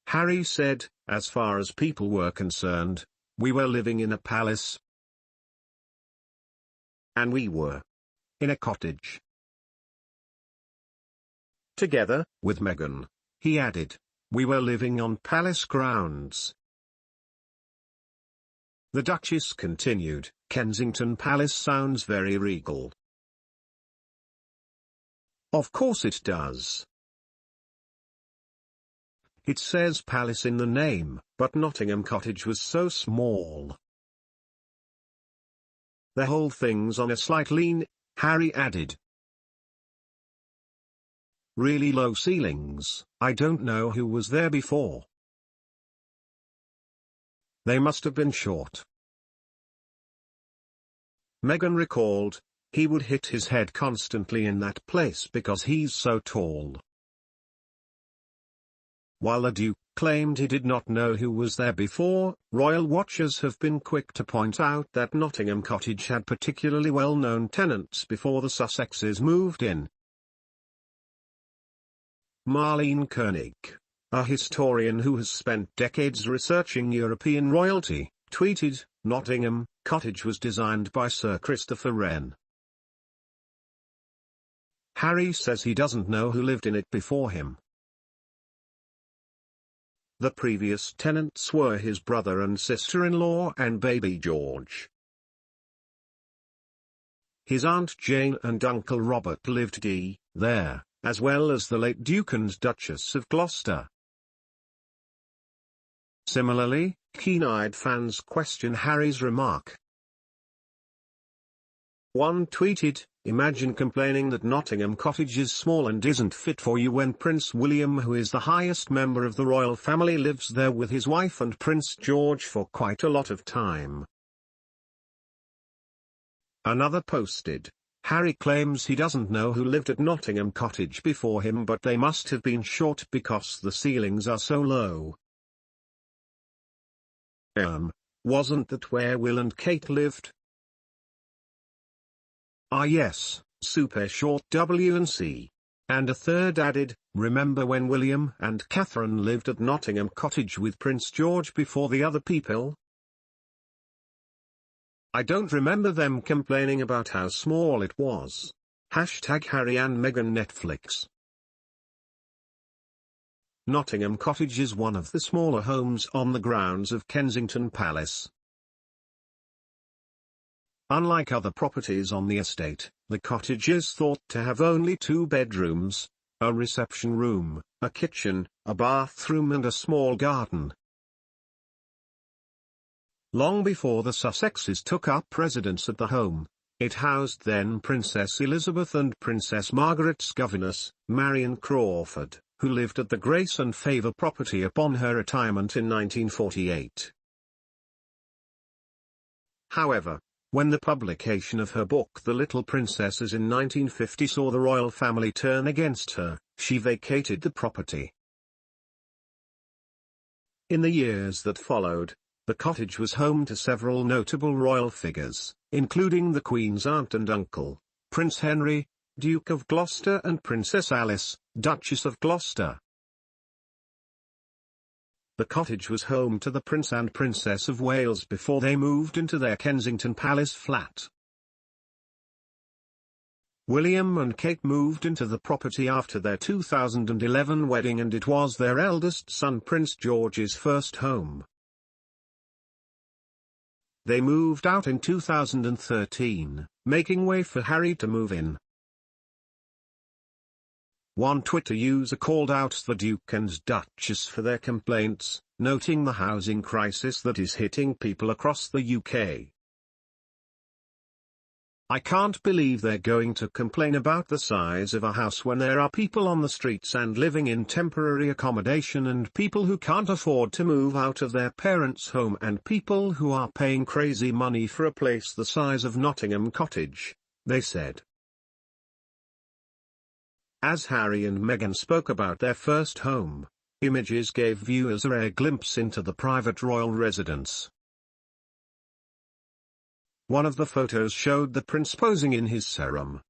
Harry said, "As far as people were concerned, we were living in a palace. And we were in a cottage." Together with Meghan, he added, "We were living on palace grounds." The Duchess continued, "Kensington Palace sounds very regal." Of course it does. It says palace in the name, but Nottingham Cottage was so small. The whole thing's on a slight lean, Harry added. Really low ceilings. I don't know who was there before. They must have been short. Meghan recalled, "He would hit his head constantly in that place because he's so tall." While the Duke claimed he did not know who was there before, royal watchers have been quick to point out that Nottingham Cottage had particularly well-known tenants before the Sussexes moved in. Marlene Koenig, a historian who has spent decades researching European royalty, tweeted, "Nottingham Cottage was designed by Sir Christopher Wren." Harry says he doesn't know who lived in it before him. The previous tenants were his brother and sister-in-law and baby George. His Aunt Jane and Uncle Robert lived there, as well as the late Duke and Duchess of Gloucester. Similarly, keen-eyed fans question Harry's remark. One tweeted, "Imagine complaining that Nottingham Cottage is small and isn't fit for you when Prince William, who is the highest member of the royal family, lives there with his wife and Prince George for quite a lot of time." Another posted, "Harry claims he doesn't know who lived at Nottingham Cottage before him, but they must have been short because the ceilings are so low." Wasn't that where Will and Kate lived? Ah yes, super short W&C. And a third added, "Remember when William and Catherine lived at Nottingham Cottage with Prince George before the other people? I don't remember them complaining about how small it was." #Harry and Meghan Netflix. Nottingham Cottage is one of the smaller homes on the grounds of Kensington Palace. Unlike other properties on the estate, the cottage is thought to have only 2 bedrooms, a reception room, a kitchen, a bathroom and a small garden. Long before the Sussexes took up residence at the home, it housed then Princess Elizabeth and Princess Margaret's governess, Marion Crawford, who lived at the Grace and Favour property upon her retirement in 1948. However, when the publication of her book The Little Princesses in 1950 saw the royal family turn against her, she vacated the property. In the years that followed, the cottage was home to several notable royal figures, including the Queen's aunt and uncle, Prince Henry, Duke of Gloucester, and Princess Alice, Duchess of Gloucester. The cottage was home to the Prince and Princess of Wales before they moved into their Kensington Palace flat. William and Kate moved into the property after their 2011 wedding, and it was their eldest son Prince George's first home. They moved out in 2013, making way for Harry to move in. One Twitter user called out the Duke and Duchess for their complaints, noting the housing crisis that is hitting people across the UK. "I can't believe they're going to complain about the size of a house when there are people on the streets and living in temporary accommodation and people who can't afford to move out of their parents' home and people who are paying crazy money for a place the size of Nottingham Cottage," they said. As Harry and Meghan spoke about their first home, images gave viewers a rare glimpse into the private royal residence. One of the photos showed the prince posing in his serum,